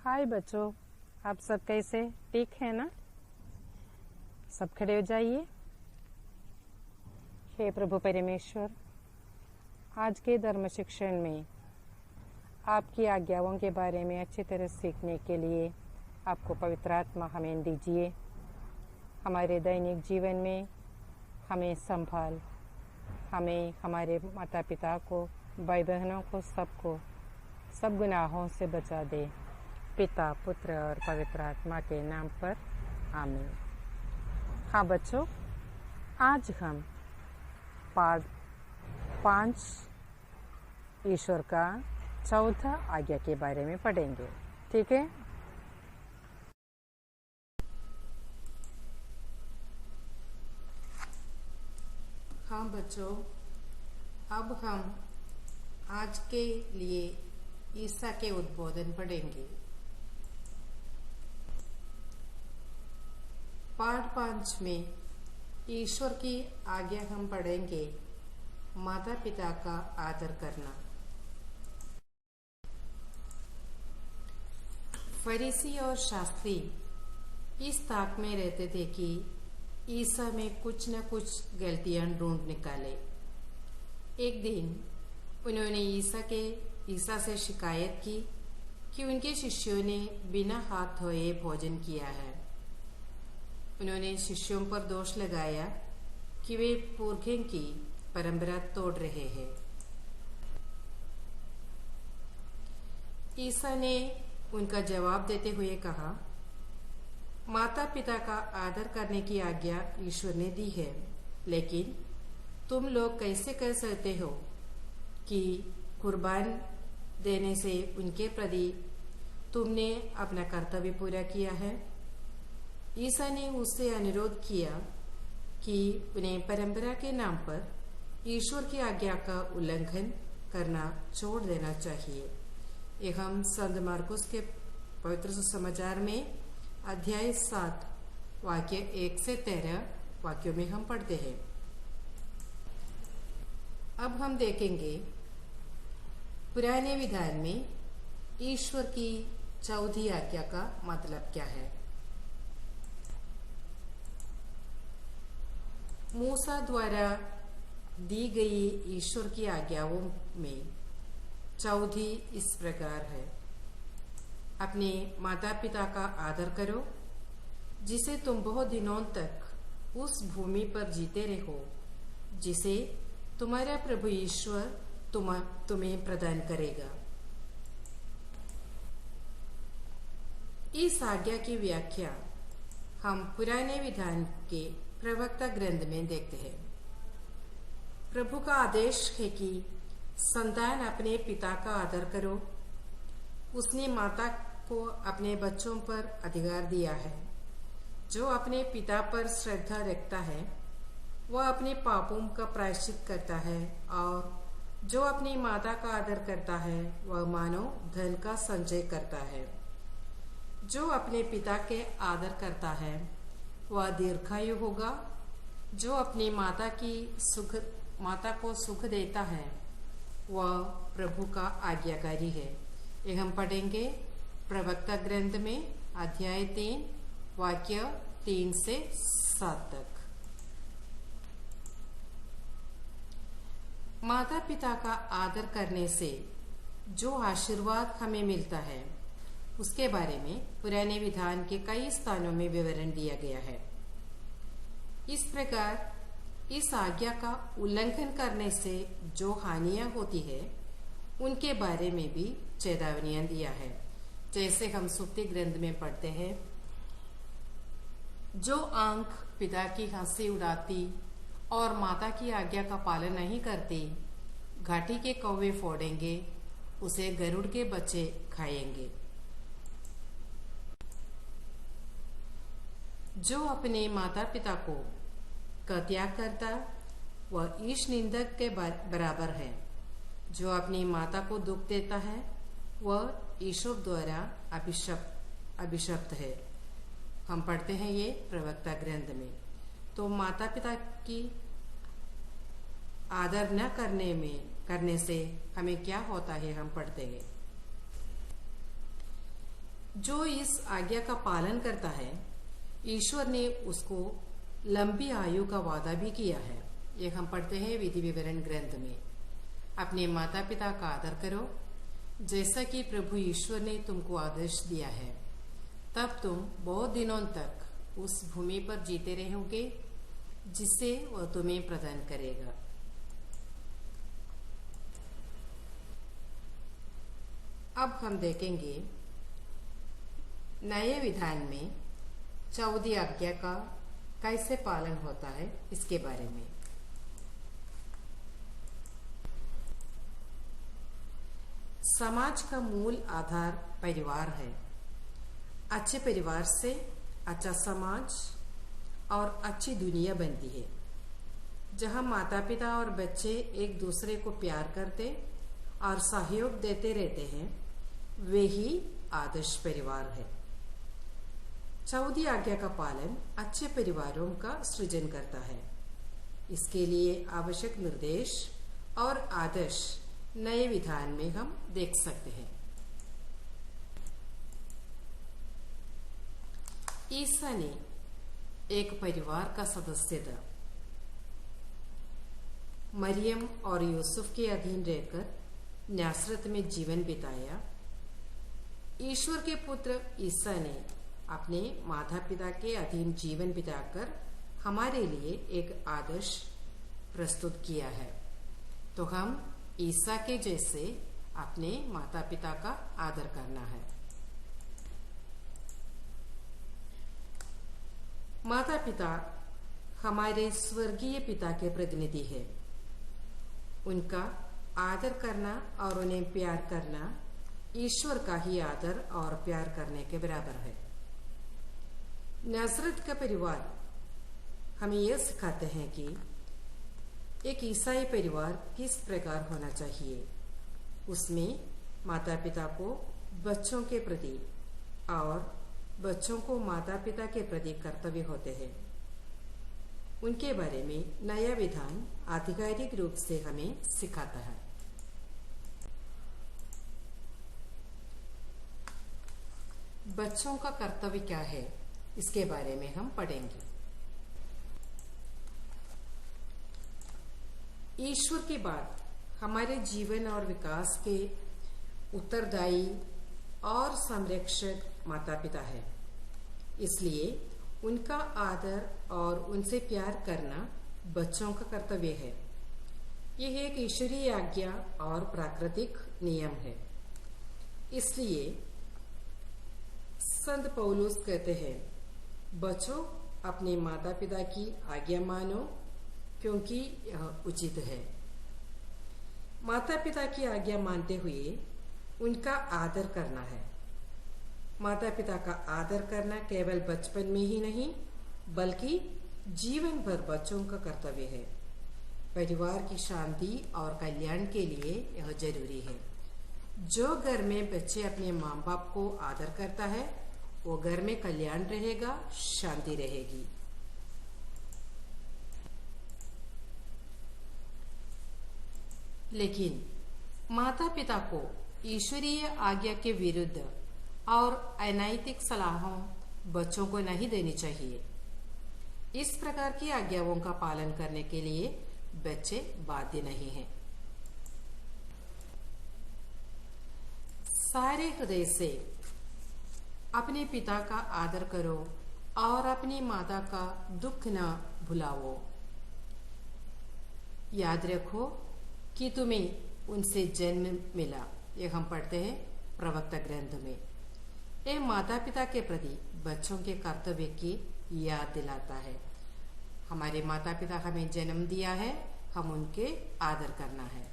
हाय बच्चों, आप सब कैसे? ठीक है ना? सब खड़े हो जाइए। हे प्रभु परमेश्वर, आज के धर्म शिक्षण में आपकी आज्ञाओं के बारे में अच्छी तरह सीखने के लिए आपको पवित्र आत्मा हमें दीजिए। हमारे दैनिक जीवन में हमें संभाल, हमें हमारे माता पिता को, भाई बहनों को, सबको सब गुनाहों से बचा दे। पिता, पुत्र और पवित्र आत्मा के नाम पर आमीन। हाँ बच्चों, आज हम पाठ 5 ईश्वर का चौथा आज्ञा के बारे में पढ़ेंगे। ठीक है? हाँ बच्चों, अब हम आज के लिए ईसा के उद्बोधन पढ़ेंगे। पाठ 5 में ईश्वर की आज्ञा हम पढ़ेंगे, माता पिता का आदर करना। फरीसी और शास्त्री इस ताक में रहते थे कि ईसा में कुछ न कुछ गलतियां ढूंढ निकाले। एक दिन उन्होंने ईसा से शिकायत की कि उनके शिष्यों ने बिना हाथ धोए भोजन किया है। उन्होंने शिष्यों पर दोष लगाया कि वे पुरखों की परंपरा तोड़ रहे हैं। ईसा ने उनका जवाब देते हुए कहा, माता पिता का आदर करने की आज्ञा ईश्वर ने दी है, लेकिन तुम लोग कैसे कह सकते हो कि कुर्बान देने से उनके प्रति तुमने अपना कर्तव्य पूरा किया है? ईसा ने उससे अनुरोध किया कि उन्हें परंपरा के नाम पर ईश्वर की आज्ञा का उल्लंघन करना छोड़ देना चाहिए। यह हम संत मार्कुस के पवित्र सुसमाचार में अध्याय 7 वाक्य 1 से 13 वाक्यों में हम पढ़ते हैं। अब हम देखेंगे पुराने विधान में ईश्वर की चौथी आज्ञा का मतलब क्या है। मूसा द्वारा दी गई ईश्वर की आज्ञाओं में चौथी इस प्रकार है, अपने माता पिता का आदर करो, जिसे तुम बहुत दिनों तक उस भूमि पर जीते रहो जिसे तुम्हारा प्रभु ईश्वर तुम्हें प्रदान करेगा। इस आज्ञा की व्याख्या हम पुराने विधान के प्रवक्ता ग्रंथ में देखते हैं। प्रभु का आदेश है कि संतान अपने पिता का आदर करो। उसने माता को अपने बच्चों पर अधिकार दिया है। जो अपने पिता पर श्रद्धा रखता है वह अपने पापों का प्रायश्चित करता है, और जो अपनी माता का आदर करता है वह मानो धन का संचय करता है। जो अपने पिता के आदर करता है वह दीर्घायु होगा। जो अपनी माता को सुख देता है वह प्रभु का आज्ञाकारी है। ये हम पढ़ेंगे प्रवक्ता ग्रंथ में अध्याय 3 वाक्य 3 से 7 तक। माता पिता का आदर करने से जो आशीर्वाद हमें मिलता है उसके बारे में पुराने विधान के कई स्थानों में विवरण दिया गया है। इस प्रकार इस आज्ञा का उल्लंघन करने से जो हानियां होती है उनके बारे में भी चेतावनियां दिया है। जैसे हम सुक्ति ग्रंथ में पढ़ते हैं, जो आंख पिता की हंसी उड़ाती और माता की आज्ञा का पालन नहीं करती, घाटी के कौवे फोड़ेंगे, उसे गरुड़ के बच्चे खाएंगे। जो अपने माता पिता को का त्याग करता वह ईश निंदक के बराबर है। जो अपनी माता को दुख देता है वह ईश्वर द्वारा अभिशप्त है। हम पढ़ते हैं ये प्रवक्ता ग्रंथ में। तो माता पिता की आदर न करने से हमें क्या होता है, हम पढ़ते हैं। जो इस आज्ञा का पालन करता है, ईश्वर ने उसको लंबी आयु का वादा भी किया है। ये हम पढ़ते हैं विधि विवरण ग्रंथ में। अपने माता पिता का आदर करो जैसा कि प्रभु ईश्वर ने तुमको आदेश दिया है, तब तुम बहुत दिनों तक उस भूमि पर जीते रहोगे जिसे वह तुम्हें प्रदान करेगा। अब हम देखेंगे नए विधान में 14 आज्ञा का कैसे पालन होता है, इसके बारे में। समाज का मूल आधार परिवार है। अच्छे परिवार से अच्छा समाज और अच्छी दुनिया बनती है। जहां माता पिता और बच्चे एक दूसरे को प्यार करते और सहयोग देते रहते हैं, वे ही आदर्श परिवार है। 14 आज्ञा का पालन अच्छे परिवारों का सृजन करता है। इसके लिए आवश्यक निर्देश और आदर्श नए विधान में हम देख सकते हैं। ईसा ने एक परिवार का सदस्य था। मरियम और यूसुफ के अधीन रहकर नासरत में जीवन बिताया। ईश्वर के पुत्र ईसा ने अपने माता पिता के अधीन जीवन बिताकर हमारे लिए एक आदर्श प्रस्तुत किया है। तो हम ईसा के जैसे अपने माता पिता का आदर करना है। माता पिता हमारे स्वर्गीय पिता के प्रतिनिधि है। उनका आदर करना और उन्हें प्यार करना ईश्वर का ही आदर और प्यार करने के बराबर है। नासरत का परिवार हमें यह सिखाते हैं कि एक ईसाई परिवार किस प्रकार होना चाहिए। उसमें माता पिता को बच्चों के प्रति और बच्चों को माता पिता के प्रति कर्तव्य होते हैं। उनके बारे में नया विधान आधिकारिक रूप से हमें सिखाता है। बच्चों का कर्तव्य क्या है, इसके बारे में हम पढ़ेंगे। ईश्वर के बाद हमारे जीवन और विकास के उत्तरदायी और संरक्षक माता पिता है। इसलिए उनका आदर और उनसे प्यार करना बच्चों का कर्तव्य है। यह एक ईश्वरीय आज्ञा और प्राकृतिक नियम है। इसलिए संत पौलुस कहते हैं, बच्चों अपने माता पिता की आज्ञा मानो क्योंकि यह उचित है। माता पिता की आज्ञा मानते हुए उनका आदर करना है। माता पिता का आदर करना केवल बचपन में ही नहीं बल्कि जीवन भर बच्चों का कर्तव्य है। परिवार की शांति और कल्याण के लिए यह जरूरी है। जो घर में बच्चे अपने माँ बाप को आदर करता है, वो घर में कल्याण रहेगा, शांति रहेगी। लेकिन माता पिता को ईश्वरीय आज्ञा के विरुद्ध और अनैतिक सलाहों बच्चों को नहीं देनी चाहिए। इस प्रकार की आज्ञाओं का पालन करने के लिए बच्चे बाध्य नहीं हैं। सारे हृदय से अपने पिता का आदर करो और अपनी माता का दुख न भुलाओ। याद रखो कि तुम्हें उनसे जन्म मिला। यह हम पढ़ते हैं प्रवक्ता ग्रंथ में। यह माता पिता के प्रति बच्चों के कर्तव्य की याद दिलाता है। हमारे माता पिता हमें जन्म दिया है, हम उनके आदर करना है।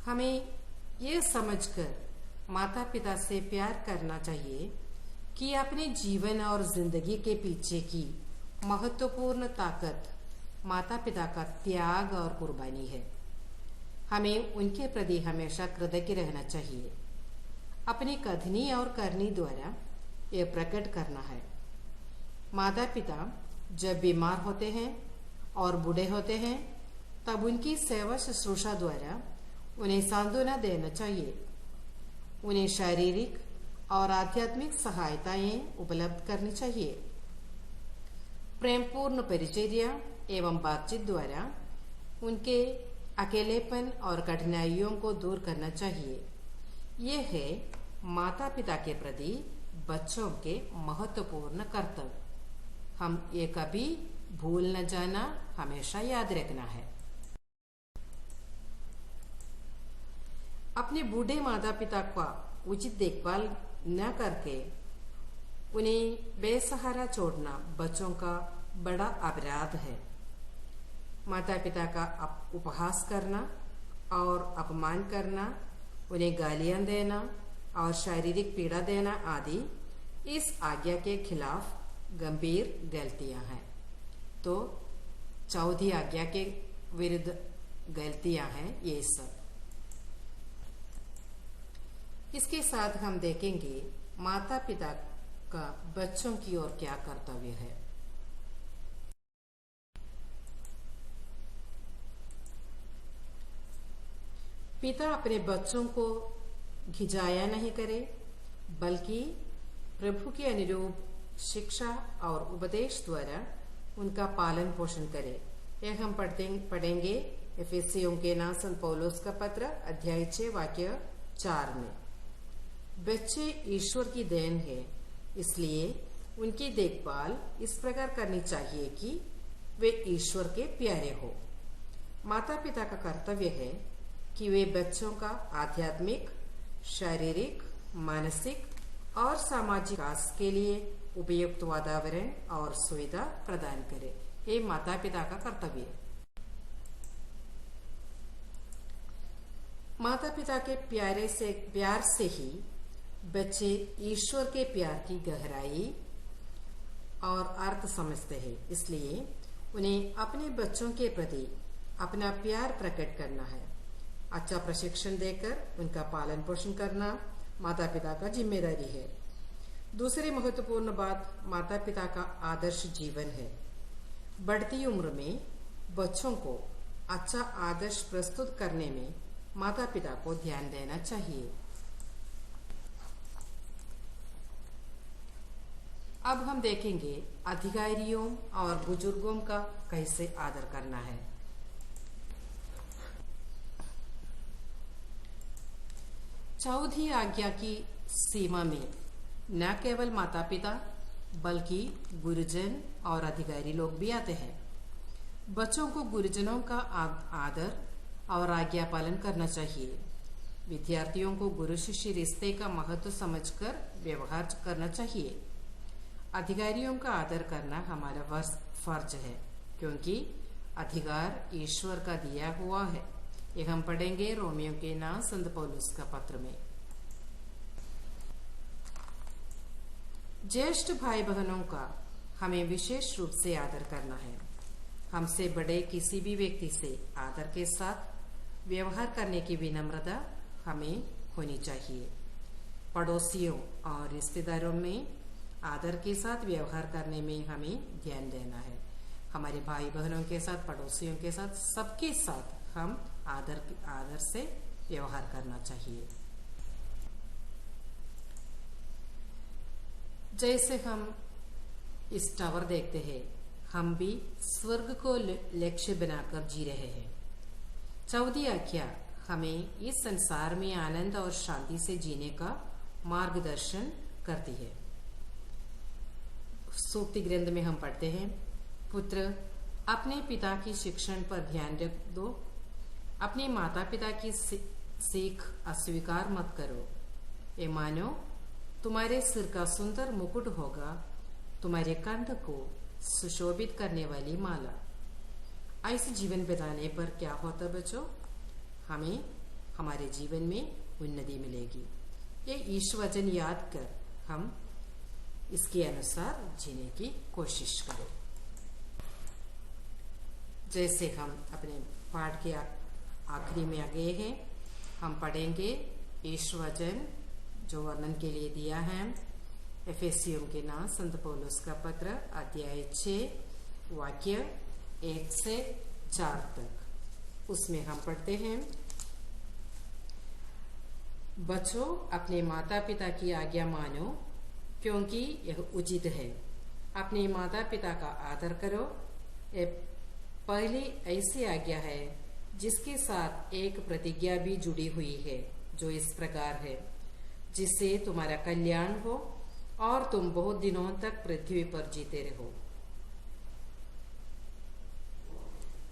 हमें यह समझकर माता पिता से प्यार करना चाहिए कि अपने जीवन और जिंदगी के पीछे की महत्वपूर्ण ताकत माता पिता का त्याग और कुर्बानी है। हमें उनके प्रति हमेशा कृतज्ञ रहना चाहिए। अपनी कथनी और करनी द्वारा यह प्रकट करना है। माता पिता जब बीमार होते हैं और बूढ़े होते हैं, तब उनकी सेवा शुश्रूषा द्वारा उन्हें सांत्वना देना चाहिए। उन्हें शारीरिक और आध्यात्मिक सहायताएं उपलब्ध करनी चाहिए। प्रेमपूर्ण परिचर्या एवं बातचीत द्वारा उनके अकेलेपन और कठिनाइयों को दूर करना चाहिए। यह है माता पिता के प्रति बच्चों के महत्वपूर्ण कर्तव्य। हम ये कभी भूल न जाना, हमेशा याद रखना है। अपने बूढ़े माता पिता का उचित देखभाल न करके उन्हें बेसहारा छोड़ना बच्चों का बड़ा अपराध है। माता पिता का उपहास करना और अपमान करना, उन्हें गालियां देना और शारीरिक पीड़ा देना आदि इस आज्ञा के खिलाफ गंभीर गलतियां हैं। तो चौथी आज्ञा के विरुद्ध गलतियां हैं ये सब। इसके साथ हम देखेंगे माता पिता का बच्चों की ओर क्या कर्तव्य है। पिता अपने बच्चों को घिजाया नहीं करे, बल्कि प्रभु के अनुरूप शिक्षा और उपदेश द्वारा उनका पालन पोषण करे। यह हम पढ़ेंगे एफेसियों के नाम संत पौलुस का पत्र अध्याय 6 वाक्य 4 में। बच्चे ईश्वर की देन है, इसलिए उनकी देखभाल इस प्रकार करनी चाहिए कि वे ईश्वर के प्यारे हो। माता पिता का कर्तव्य है कि वे बच्चों का आध्यात्मिक, शारीरिक, मानसिक और सामाजिक विकास के लिए उपयुक्त वातावरण और सुविधा प्रदान करें। ये माता पिता का कर्तव्य है। माता पिता के प्यार से ही बच्चे ईश्वर के प्यार की गहराई और अर्थ समझते हैं। इसलिए उन्हें अपने बच्चों के प्रति अपना प्यार प्रकट करना है। अच्छा प्रशिक्षण देकर उनका पालन पोषण करना माता पिता का जिम्मेदारी है। दूसरी महत्वपूर्ण बात माता पिता का आदर्श जीवन है। बढ़ती उम्र में बच्चों को अच्छा आदर्श प्रस्तुत करने में माता पिता को ध्यान देना चाहिए। अब हम देखेंगे अधिकारियों और बुजुर्गों का कैसे आदर करना है। चौथी आज्ञा की सीमा में न केवल माता पिता बल्कि गुरुजन और अधिकारी लोग भी आते हैं। बच्चों को गुरुजनों का आदर और आज्ञा पालन करना चाहिए। विद्यार्थियों को गुरु शिष्य रिश्ते का महत्व समझकर व्यवहार करना चाहिए। अधिकारियों का आदर करना हमारा फर्ज है, क्योंकि अधिकार ईश्वर का दिया हुआ है। यह हम पढ़ेंगे रोमियो के नाम संत पौलुस का पत्र में। ज्येष्ठ भाई बहनों का हमें विशेष रूप से आदर करना है। हमसे बड़े किसी भी व्यक्ति से आदर के साथ व्यवहार करने की विनम्रता हमें होनी चाहिए। पड़ोसियों और रिश्तेदारों में आदर के साथ व्यवहार करने में हमें ध्यान देना है। हमारे भाई बहनों के साथ, पड़ोसियों के साथ, सबके साथ हम आदर से व्यवहार करना चाहिए। जैसे हम इस टावर देखते हैं, हम भी स्वर्ग को लक्ष्य बनाकर जी रहे हैं। चौथी आज्ञा हमें इस संसार में आनंद और शांति से जीने का मार्गदर्शन करती है। सूक्ति ग्रंथ में हम पढ़ते हैं, पुत्र अपने पिता की शिक्षण पर ध्यान रख दो, अपने माता पिता की सीख अस्वीकार मत करो। ये मानो तुम्हारे सिर का सुंदर मुकुट होगा, तुम्हारे कंठ को सुशोभित करने वाली माला। ऐसे जीवन बिताने पर क्या होता बच्चों? हमें हमारे जीवन में उन्नति मिलेगी। ये ईश्वर वचन याद कर हम इसके अनुसार जीने की कोशिश करें। जैसे हम अपने पाठ के आखिरी में आ गए हैं, हम पढ़ेंगे ईश्वर वचन जो वर्णन के लिए दिया है। एफेसियों के नाम संत पौलुस का पत्र अध्याय 6 वाक्य 1 से 4 तक। उसमें हम पढ़ते हैं, बच्चों, अपने माता पिता की आज्ञा मानो क्योंकि यह उचित है। अपने माता पिता का आदर करो। यह पहली ऐसी आज्ञा है जिसके साथ एक प्रतिज्ञा भी जुड़ी हुई है, जो इस प्रकार है, जिससे तुम्हारा कल्याण हो और तुम बहुत दिनों तक पृथ्वी पर जीते रहो।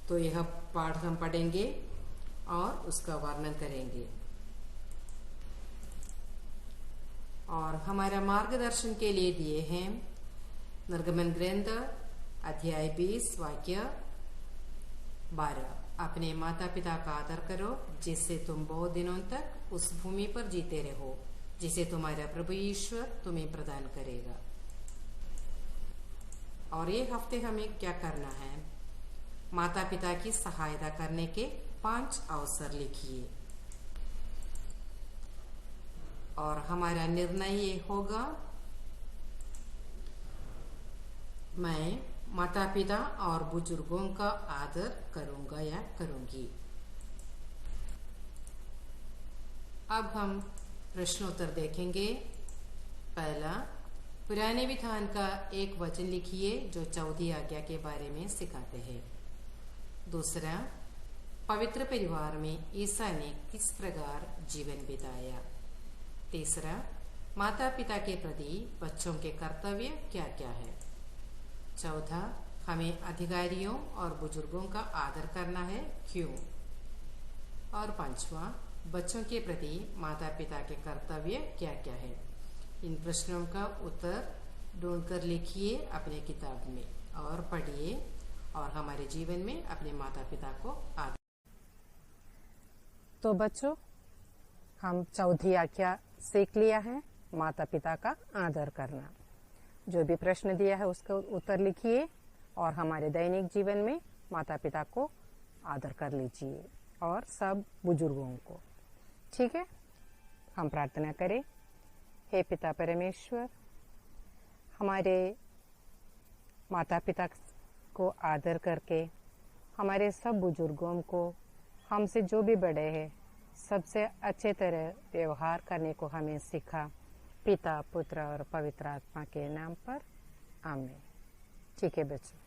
तो यह पाठ हम पढ़ेंगे और उसका वर्णन करेंगे। और हमारा मार्गदर्शन के लिए दिए हैं निर्गमन ग्रंथ अध्याय 20 वाक्य 12। अपने माता पिता का आदर करो जिससे तुम बहुत दिनों तक उस भूमि पर जीते रहो जिसे तुम्हारा प्रभु ईश्वर तुम्हें प्रदान करेगा। और ये हफ्ते हमें क्या करना है? माता पिता की सहायता करने के 5 अवसर लिखिए। और हमारा निर्णय ये होगा, मैं माता पिता और बुजुर्गों का आदर करूंगा या करूंगी। अब हम प्रश्नोत्तर देखेंगे। पहला, पुराने विधान का एक वचन लिखिए जो 14 आज्ञा के बारे में सिखाते हैं। दूसरा, पवित्र परिवार में ईसा ने किस प्रकार जीवन बिताया। तीसरा, माता पिता के प्रति बच्चों के कर्तव्य क्या क्या है। चौथा, हमें अधिकारियों और बुजुर्गों का आदर करना है, क्यों। और पांचवा, बच्चों के प्रति माता पिता के कर्तव्य क्या क्या है। इन प्रश्नों का उत्तर ढूंढकर लिखिए अपने किताब में और पढ़िए और हमारे जीवन में अपने माता पिता को आदर। तो बच्चों, हम 14 आज्ञा सीख लिया है, माता पिता का आदर करना। जो भी प्रश्न दिया है उसका उत्तर लिखिए और हमारे दैनिक जीवन में माता पिता को आदर कर लीजिए और सब बुजुर्गों को। ठीक है, हम प्रार्थना करें। हे पिता परमेश्वर, हमारे माता पिता को आदर करके हमारे सब बुजुर्गों को, हमसे जो भी बड़े हैं, सबसे अच्छे तरह व्यवहार करने को हमें सिखा। पिता, पुत्र और पवित्र आत्मा के नाम पर आमीन। ठीक है बच्चों।